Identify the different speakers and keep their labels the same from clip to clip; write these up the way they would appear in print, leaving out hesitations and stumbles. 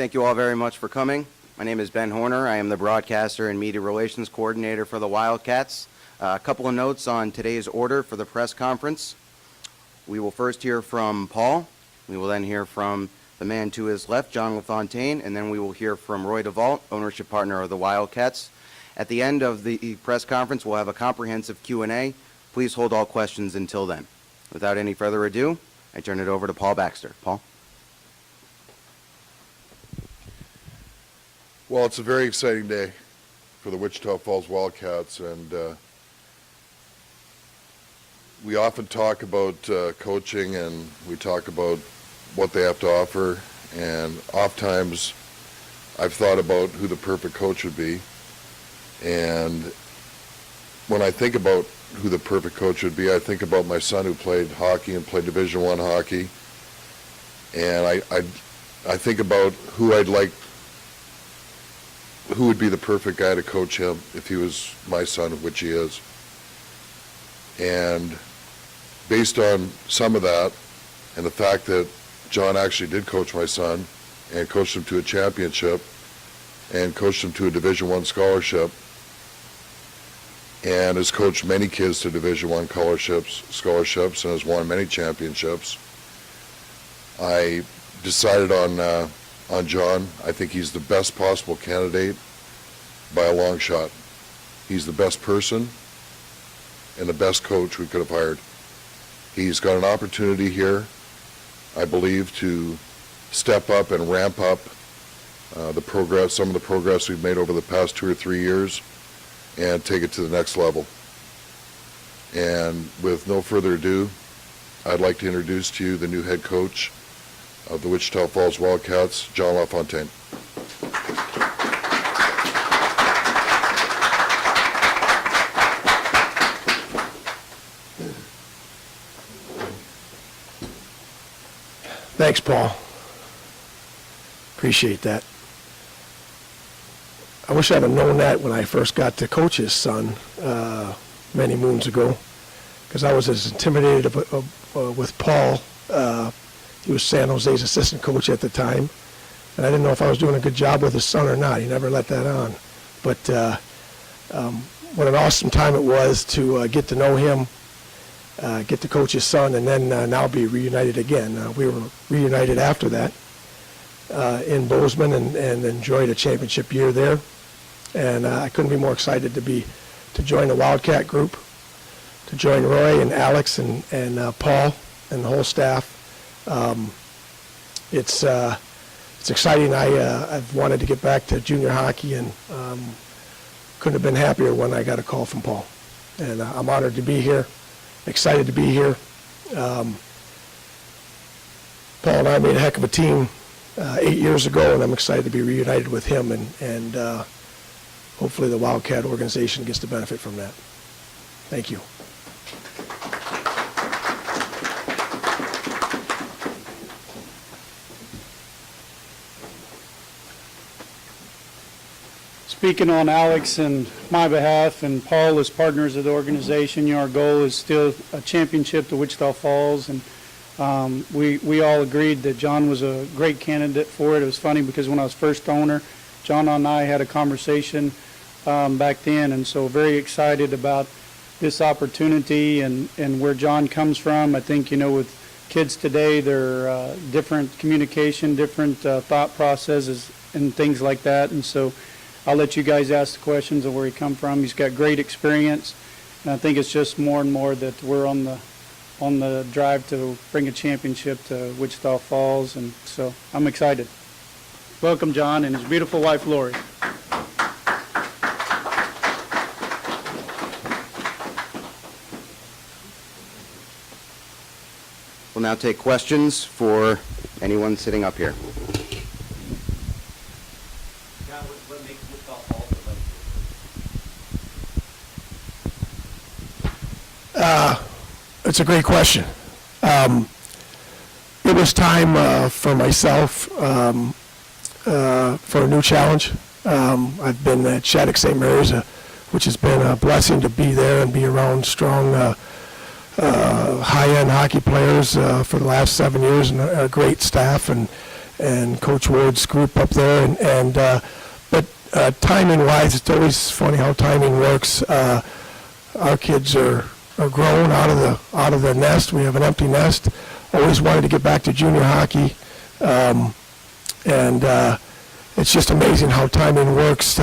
Speaker 1: Thank you all very much for coming. My name is Ben Horner. I am the broadcaster and media relations coordinator for the Wildcats. A couple of notes on today's order for the press conference. We will first hear from Paul. We will then hear from the man to his left, John LaFontaine, and then we will hear from Roy DeVault, ownership partner of the Wildcats. At the end of the press conference, we'll have a comprehensive Q&A. Please hold all questions until then. Without any further ado, I turn it over to Paul Baxter. Paul?
Speaker 2: Well, it's a very exciting day for the Wichita Falls Wildcats, and we often talk about coaching, and we talk about what they have to offer, and oftentimes I've thought about who the perfect coach would be, and when I think about who the perfect coach would be, I think about my son who played hockey and played Division I hockey, and I think about who would be the perfect guy to coach him if he was my son, which he is. And based on some of that, and the fact that John actually did coach my son and coached him to a championship and coached him to a Division I scholarship and has coached many kids to Division I scholarships and has won many championships, I decided on John. I think he's the best possible candidate by a long shot. He's the best person and the best coach we could have hired. He's got an opportunity here, I believe, to step up and ramp up some of the progress we've made over the past 2 or 3 years and take it to the next level. And with no further ado, I'd like to introduce to you the new head coach of the Wichita Falls Wildcats, John LaFontaine.
Speaker 3: Thanks, Paul. Appreciate that. I wish I'd have known that when I first got to coach his son many moons ago, because I was as intimidated with Paul. He was San Jose's assistant coach at the time, and I didn't know if I was doing a good job with his son or not. He never let that on. But what an awesome time it was to get to know him, get to coach his son, and then now be reunited again. We were reunited after that in Bozeman and enjoyed a championship year there. And I couldn't be more excited to join the Wildcat group, to join Roy and Alex and Paul and the whole staff. It's exciting. I've wanted to get back to junior hockey, and couldn't have been happier when I got a call from Paul. And I'm honored to be here, excited to be here. Paul and I made a heck of a team 8 years ago, and I'm excited to be reunited with him, and hopefully the Wildcat organization gets to benefit from that. Thank you.
Speaker 4: Speaking on Alex and my behalf, and Paul as partners of the organization, our goal is still a championship to Wichita Falls, and we all agreed that John was a great candidate for it. It was funny because when I was first owner, John and I had a conversation back then, and so very excited about this opportunity and where John comes from. I think, with kids today, they're different communication, different thought processes and things like that, and so I'll let you guys ask the questions of where he come from. He's got great experience, and I think it's just more and more that we're on the drive to bring a championship to Wichita Falls, and so I'm excited. Welcome, John, and his beautiful wife, Lori.
Speaker 1: We'll now take questions for anyone sitting up here.
Speaker 3: It's a great question. It was time for myself for a new challenge. I've been at Shattuck St. Mary's, which has been a blessing to be there and be around strong high-end hockey players for the last 7 years, and a great staff, and and Coach Ward's group up there. But timing-wise, it's always funny how timing works. Our kids are grown out of the nest. We have an empty nest. Always wanted to get back to junior hockey, and it's just amazing how timing works.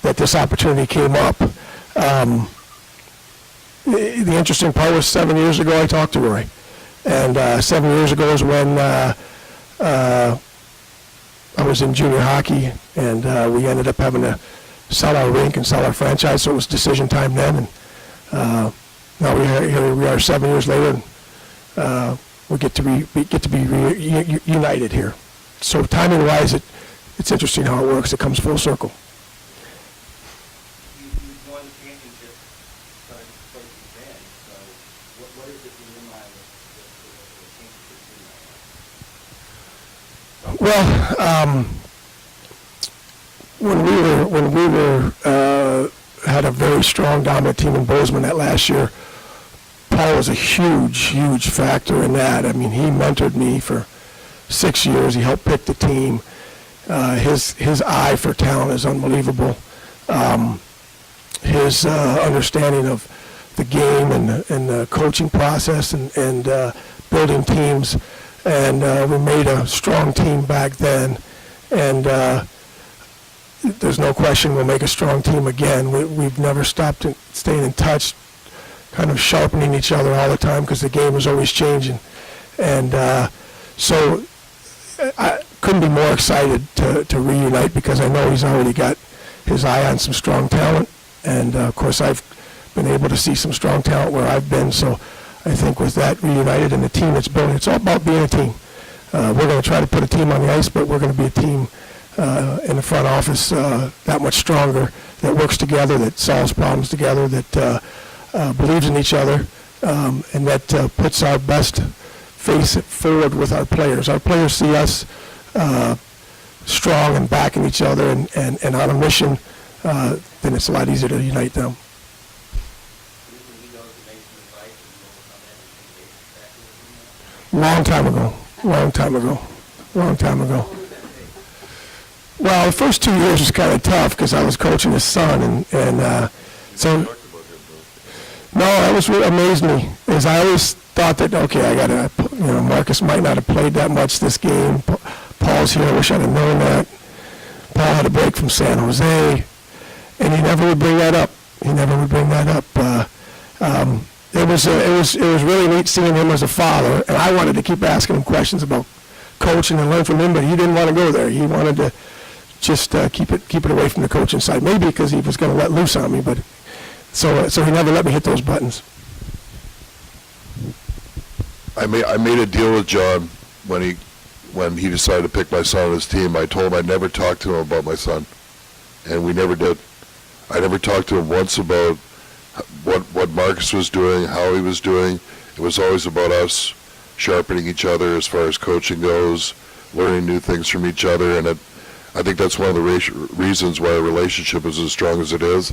Speaker 3: That this opportunity came up. The interesting part was 7 years ago I talked to Roy, and 7 years ago is when I was in junior hockey, and we ended up having to sell our rink and sell our franchise, so it was decision time then. And now here we are 7 years later, and we get to be reunited here. So timing-wise, it's interesting how it works. It comes full circle.
Speaker 1: You won the championship starting to play then, so what is it in your mind that the championship team
Speaker 3: Well, when we were had a very strong, dominant team in Bozeman that last year, Paul was a huge factor in that. I mean, he mentored me for 6 years. He helped pick the team. His eye for talent is unbelievable. His understanding of the game and the coaching process and building teams. And we made a strong team back then. And there's no question we'll make a strong team again. We've never stopped staying in touch, kind of sharpening each other all the time because the game is always changing. And so I couldn't be more excited to reunite because I know he's already got his eye on some strong talent. And, of course, I've been able to see some strong talent where I've been. So I think with that reunited and the team that's building, it's all about being a team. We're going to try to put a team on the ice, but we're going to be a team in the front office that much stronger, that works together, that solves problems together, that believes in each other, and that puts our best face forward with our players. Our players see us strong and backing each other and on a mission, then it's a lot easier to unite them. Long time ago. Well, the first 2 years was kind of tough because I was coaching his son, and so. No, that was what amazed me. Is I always thought that okay, Marcus might not have played that much this game. Paul's here. I wish I'd have known that. Paul had a break from San Jose, and he never would bring that up. It was really neat seeing him as a father, and I wanted to keep asking him questions about coaching and learn from him, but he didn't want to go there. He wanted to just keep it away from the coaching side. Maybe because he was going to let loose on me, but so he never let me hit those buttons.
Speaker 2: I made a deal with John when he decided to pick my son on his team. I told him I'd never talk to him about my son, and we never did. I never talked to him once about what Marcus was doing, how he was doing. It was always about us sharpening each other as far as coaching goes, learning new things from each other, and I think that's one of the reasons why our relationship is as strong as it is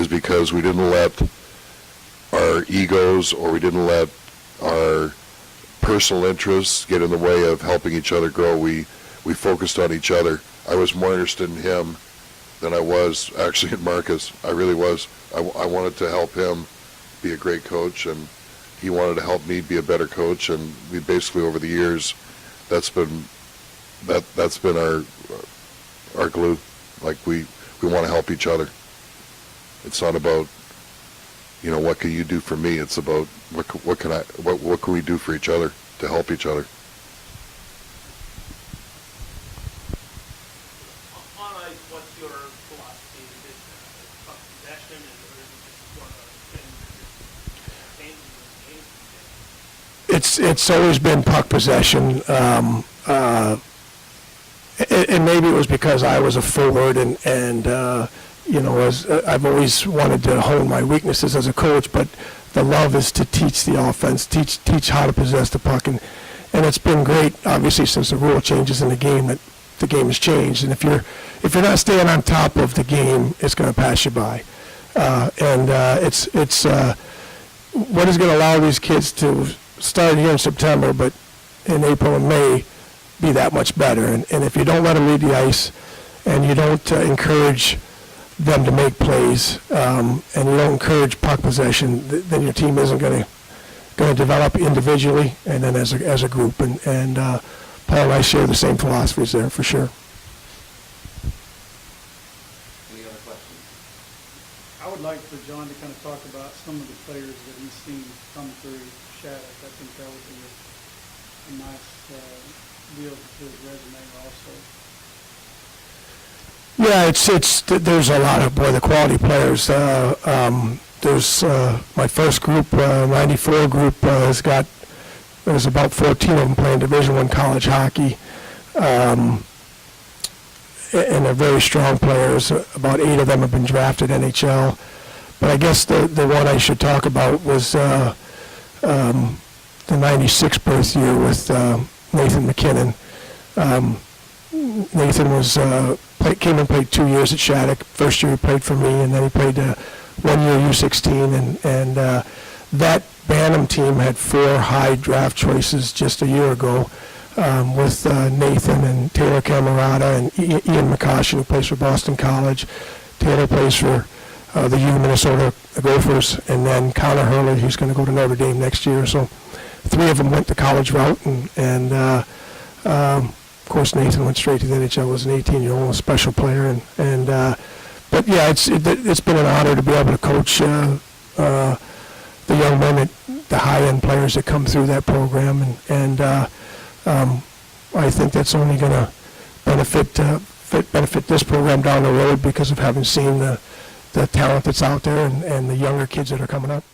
Speaker 2: because we didn't let our egos or we didn't let our personal interests get in the way of helping each other grow. We focused on each other. I was more interested in him than I was actually in Marcus. I really was. I wanted to help him be a great coach, and he wanted to help me be a better coach. And we basically, over the years, that's been our glue. Like we want to help each other. It's not about what can you do for me. It's about what can we do for each other to help each other.
Speaker 5: On ice, what's your philosophy? Is it puck possession, or is it just sort of changes?
Speaker 3: It's always been puck possession, and maybe it was because I was a forward, and as I've always wanted to hone my weaknesses as a coach, but the love is to teach the offense, teach how to possess the puck, and it's been great, obviously, since the rule changes in the game, that the game has changed, and if you're not staying on top of the game, it's going to pass you by, it's what is going to allow these kids to start here in September, but in April and May, be that much better. And if you don't let them lead the ice, and you don't encourage them to make plays, and you don't encourage puck possession, then your team isn't going to develop individually and then as a group. And Paul and I share the same philosophies there for sure.
Speaker 1: Any other questions?
Speaker 4: I would like for John to kind of talk about some of the players that he's seen come through Shattuck. I think that would be a nice deal to his resume also.
Speaker 3: Yeah, there's a lot of, the quality players. There's my first group, 94 group, there's about 14 of them playing Division I college hockey, and they're very strong players. About 8 of them have been drafted NHL. But I guess the one I should talk about was the 96 birth year with Nathan McKinnon. Nathan came and played 2 years at Shattuck. First year he played for me, and then he played 1 year U16. And that Bantam team had 4 high draft choices just a year ago, with Nathan and Taylor Camerata and Ian McCoshen, who plays for Boston College. Taylor plays for the U Minnesota Gophers, and then Connor Hurley, who's going to go to Notre Dame next year. So 3 of them went the college route, and of course Nathan went straight to the NHL as an 18-year-old, a special player. But yeah, it's been an honor to be able to coach the young men, the high-end players that come through that program, and I think that's only going to benefit this program down the road because of having seen the talent that's out there and the younger kids that are coming up.